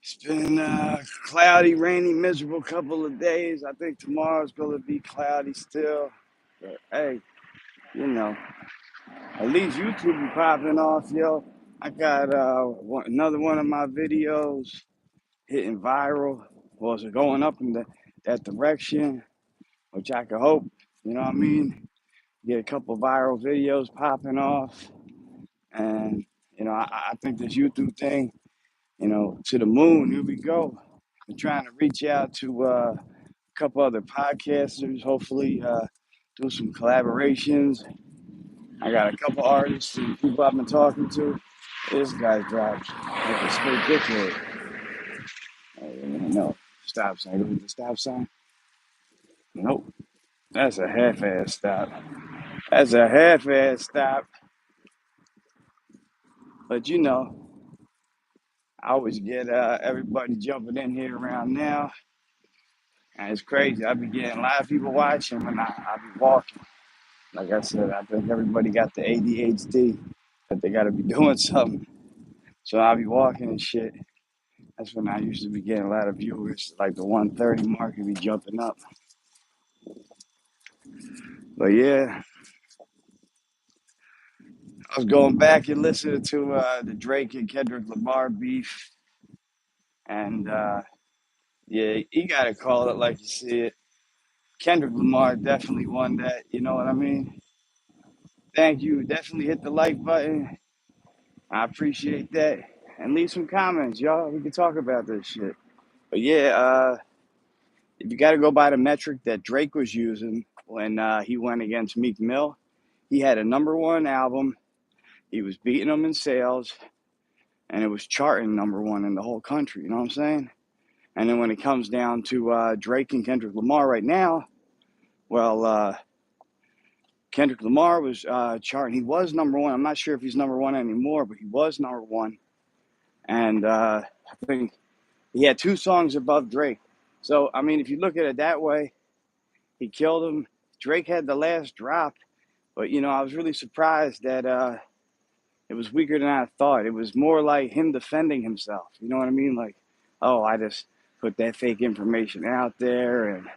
It's been cloudy, rainy, miserable couple of days. I think tomorrow's going to be cloudy still. But hey, you know, at least YouTube be popping off, yo. I got another one of my videos hitting viral. Was it going up in that direction, which I could hope, you know what I mean? Get a couple viral videos popping off. And, I think this YouTube thing, to the moon, here we go. I'm trying to reach out to a couple other podcasters, hopefully do some collaborations. I got a couple artists and people I've been talking to. This guy drives like a straight dickhead. No, stop sign. Look at the stop sign. Nope, that's a half-ass stop. That's a half-ass stop. But I always get everybody jumping in here around now, and it's crazy. I be getting a lot of people watching when I be walking. Like I said, I think everybody got the ADHD that they got to be doing something. So I'll be walking and shit. That's when I used to be getting a lot of viewers, like the 130 mark, and be jumping up. But yeah, I was going back and listening to the Drake and Kendrick Lamar beef, and yeah, you gotta call it like you see it. Kendrick Lamar definitely won that. You know what I mean? Thank you. Definitely hit the like button. I appreciate that. And leave some comments, y'all. We can talk about this shit. But yeah, if you got to go by the metric that Drake was using when he went against Meek Mill, he had a number one album. He was beating them in sales, and it was charting number one in the whole country. You know what I'm saying? And then when it comes down to Drake and Kendrick Lamar right now, well, Kendrick Lamar was charting. He was number one. I'm not sure if he's number one anymore, but he was number one. And I think he had two songs above Drake. So, I mean, if you look at it that way, he killed him. Drake had the last drop, but I was really surprised that it was weaker than I thought. It was more like him defending himself. You know what I mean? Like, oh, I just put that fake information out there, and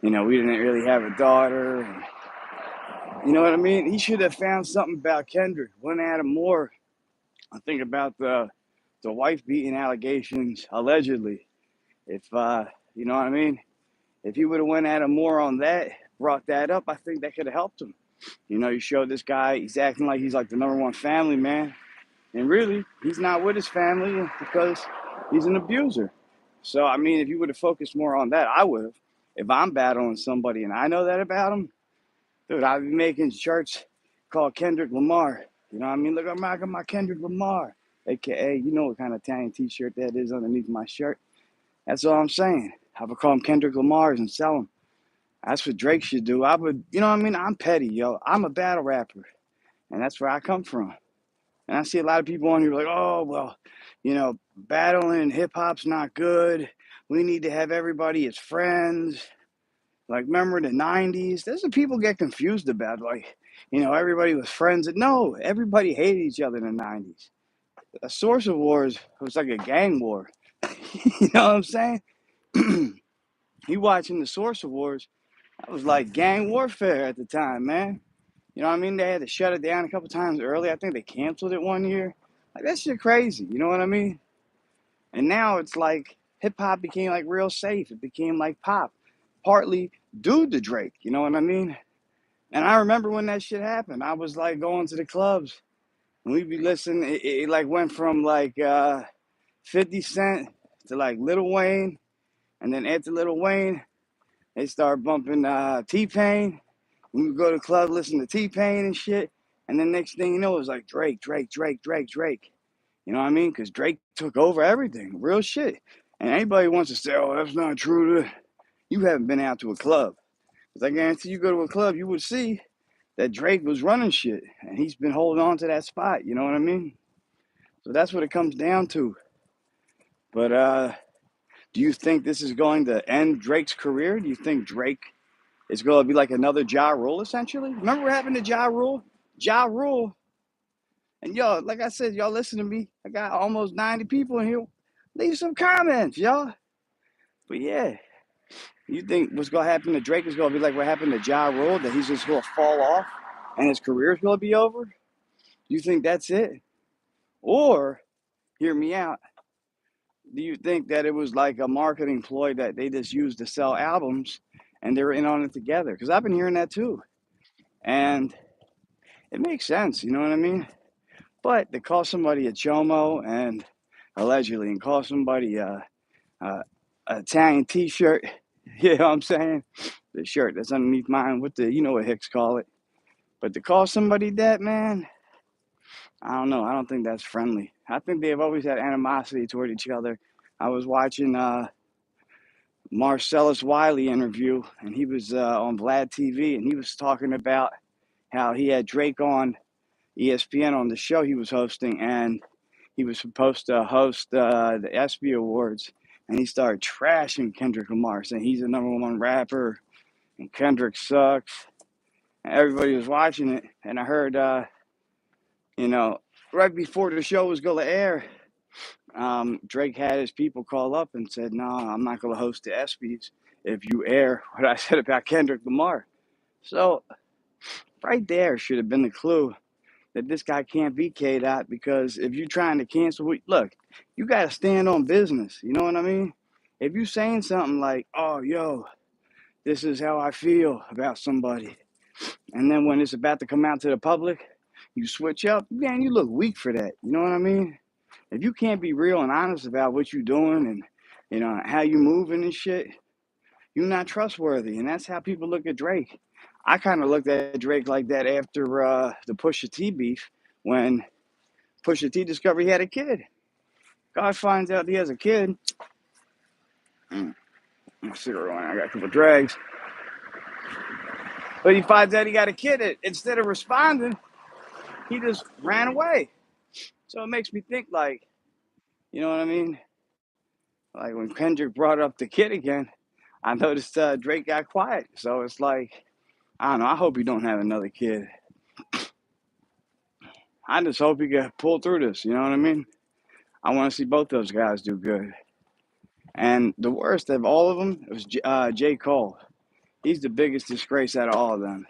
we didn't really have a daughter. And, you know what I mean? He should have found something about Kendrick. Went at him more. I think about the wife beating allegations allegedly. If you know what I mean? If he would have went at him more on that, brought that up, I think that could have helped him. You showed this guy he's acting like he's like the number one family man, and really he's not with his family because he's an abuser. So I mean, if you would have focused more on that, I would have. If I'm battling somebody and I know that about him, dude, I'd be making shirts called Kendrick Lamar. You know what I mean? Look, I'm rocking my Kendrick Lamar, aka you know what kind of Italian T-shirt that is underneath my shirt. That's all I'm saying. I would call them Kendrick Lamars and sell them. That's what Drake should do. I would, you know what I mean? I'm petty, yo. I'm a battle rapper, and that's where I come from. And I see a lot of people on here like, oh, well, battling hip hop's not good. We need to have everybody as friends. Like, remember the 90s? That's what people get confused about. Like, everybody was friends. No, everybody hated each other in the 90s. A source of wars was like a gang war. You know what I'm saying? You watching the source of wars, that was like gang warfare at the time, man. You know what I mean? They had to shut it down a couple times early. I think they canceled it one year. Like, that shit crazy. You know what I mean? And now it's like hip hop became like real safe. It became like pop, partly due to Drake. You know what I mean? And I remember when that shit happened. I was like going to the clubs and we'd be listening. It like went from like 50 Cent to like Lil Wayne. And then after Lil Wayne, they started bumping T-Pain. We would go to the club, listen to T-Pain and shit. And then next thing you know, it was like Drake, Drake, Drake, Drake, Drake. You know what I mean? Because Drake took over everything, real shit. And anybody wants to say, oh, that's not true. You haven't been out to a club. Because I guarantee you go to a club, you would see that Drake was running shit. And he's been holding on to that spot. You know what I mean? So that's what it comes down to. But do you think this is going to end Drake's career? Do you think Drake is going to be like another Ja Rule, essentially? Remember what happened to Ja Rule? Ja Rule. And y'all, like I said, y'all listen to me. I got almost 90 people in here. Leave some comments, y'all. But yeah, you think what's gonna happen to Drake is gonna be like what happened to Ja Rule, that he's just gonna fall off and his career's gonna be over? You think that's it? Or, hear me out, do you think that it was like a marketing ploy that they just used to sell albums and they were in on it together? Because I've been hearing that too. And it makes sense, you know what I mean? But to call somebody a chomo and allegedly, and call somebody a Italian T-shirt, you know what I'm saying? The shirt that's underneath mine, with the, you know what Hicks call it. But to call somebody that, man, I don't know. I don't think that's friendly. I think they've always had animosity toward each other. I was watching Marcellus Wiley interview, and he was on Vlad TV, and he was talking about how he had Drake on ESPN on the show he was hosting, and he was supposed to host the ESPY Awards, and he started trashing Kendrick Lamar, saying he's the #1 rapper, and Kendrick sucks. And everybody was watching it, and I heard, you know, right before the show was going to air, Drake had his people call up and said, "No, I'm not going to host the ESPYs if you air what I said about Kendrick Lamar." So right there should have been the clue that this guy can't be K-Dot, because if you're trying to cancel, look, you got to stand on business. You know what I mean? If you're saying something like, "Oh, yo, this is how I feel about somebody," and then when it's about to come out to the public, you switch up, man, you look weak for that. You know what I mean? If you can't be real and honest about what you're doing and, you know, how you moving and shit, you're not trustworthy. And that's how people look at Drake. I kind of looked at Drake like that after the Pusha T beef, when Pusha T discovered he had a kid. God finds out he has a kid. Cigarette one. I got a couple drags. But he finds out he got a kid. Instead of responding, he just ran away. So it makes me think, like, you know what I mean? Like when Kendrick brought up the kid again, I noticed Drake got quiet. So it's like, I don't know. I hope he don't have another kid. I just hope he can pull through this. You know what I mean? I want to see both those guys do good. And the worst of all of them was J. Cole. He's the biggest disgrace out of all of them,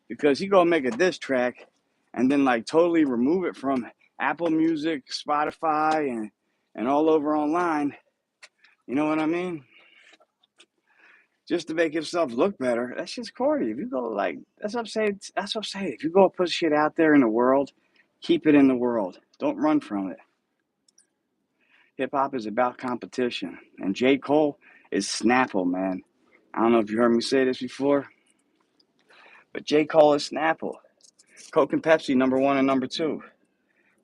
because he gonna make a diss track and then like totally remove it from Apple Music, Spotify, and all over online. You know what I mean? Just to make himself look better. That's just corny. If you go like, that's what I'm saying. That's what I'm saying. If you go put shit out there in the world, keep it in the world. Don't run from it. Hip hop is about competition, and J. Cole is Snapple, man. I don't know if you heard me say this before, but J. Cole is Snapple. Coke and Pepsi, #1 and #2.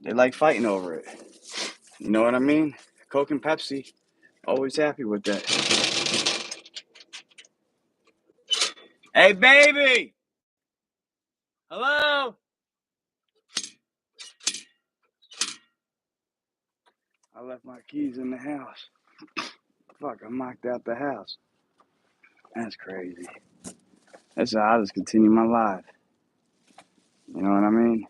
They like fighting over it. You know what I mean? Coke and Pepsi, always happy with that. Hey, baby! Hello? I left my keys in the house. Fuck, I knocked out the house. That's crazy. That's how I just continue my life. You know what I mean?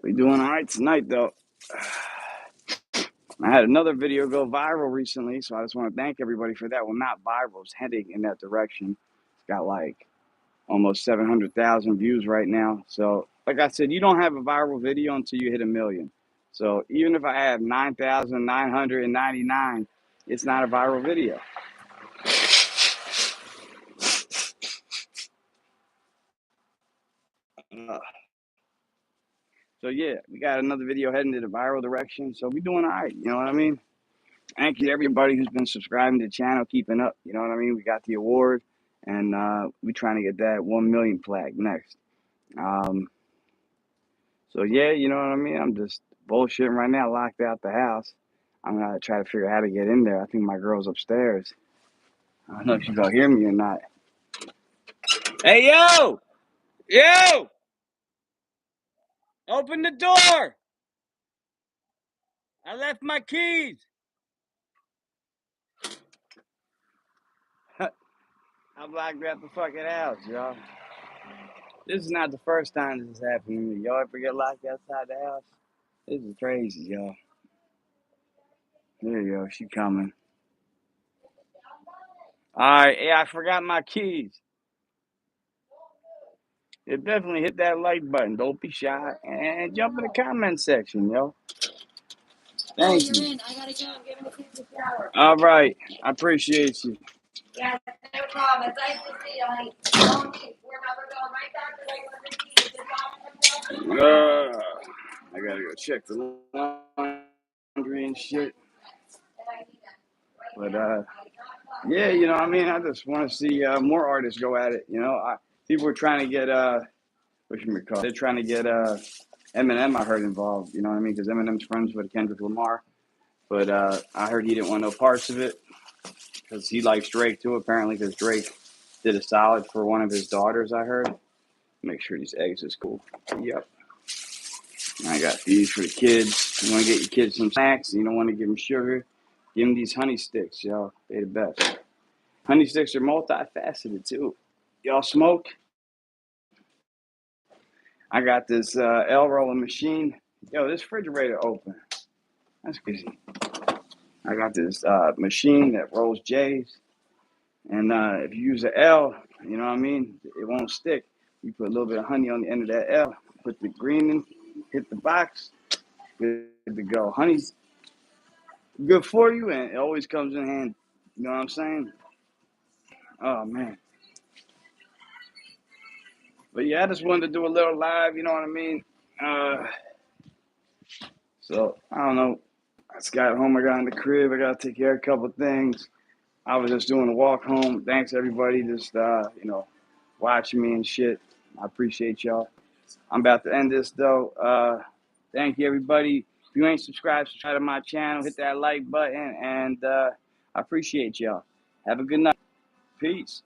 We doing all right tonight, though. I had another video go viral recently, so I just want to thank everybody for that. Well, not viral, it's heading in that direction. It's got like almost 700,000 views right now. So, like I said, you don't have a viral video until you hit 1 million. So, even if I have 9,999, it's not a viral video. Uh, so, yeah, we got another video heading to the viral direction. So, we doing all right. You know what I mean? Thank you to everybody who's been subscribing to the channel, keeping up. You know what I mean? We got the award, and we trying to get that 1 million flag next. Um, so yeah, you know what I mean? I'm just bullshitting right now, locked out the house. I'm gonna try to figure out how to get in there. I think my girl's upstairs. I don't know if she's gonna hear me or not. Hey, yo! Yo! Open the door! I left my keys! I'm locked out the fucking house, y'all. This is not the first time this has happened to me. Y'all ever get locked outside the house? This is crazy, y'all. There you go. She coming. All right. Yeah, I forgot my keys. Yeah, definitely hit that like button. Don't be shy. And jump in the comment section, yo. Thank you. In. I gotta go. I'm giving the kids a shower. All right. I appreciate you. Yeah, no problem. It's nice to see you. We're going right back to I gotta go check the laundry and shit. But yeah, you know, what I mean, I just want to see more artists go at it. You know, people are trying to get what you call? They're trying to get Eminem. I heard involved. You know what I mean? Because Eminem's friends with Kendrick Lamar. But I heard he didn't want no parts of it because he likes Drake too. Apparently, because Drake did a solid for one of his daughters. I heard. Make sure these eggs is cool. Yep. I got these for the kids. You want to get your kids some snacks. You don't want to give them sugar. Give them these honey sticks, y'all. They the best. Honey sticks are multifaceted too. Y'all smoke? I got this L rolling machine. Yo, this refrigerator open. That's crazy. I got this machine that rolls J's, and if you use an L, you know what I mean, it won't stick. You put a little bit of honey on the end of that L, put the green in, hit the box, good to go. Honey's good for you, and it always comes in handy. You know what I'm saying? Oh man. But yeah, I just wanted to do a little live. You know what I mean? Uh, so I don't know. I just got home. I got in the crib. I got to take care of a couple of things. I was just doing a walk home. Thanks everybody, just watching me and shit. I appreciate y'all. I'm about to end this though. Thank you everybody. If you ain't subscribe to my channel, hit that like button, and I appreciate y'all. Have a good night. Peace.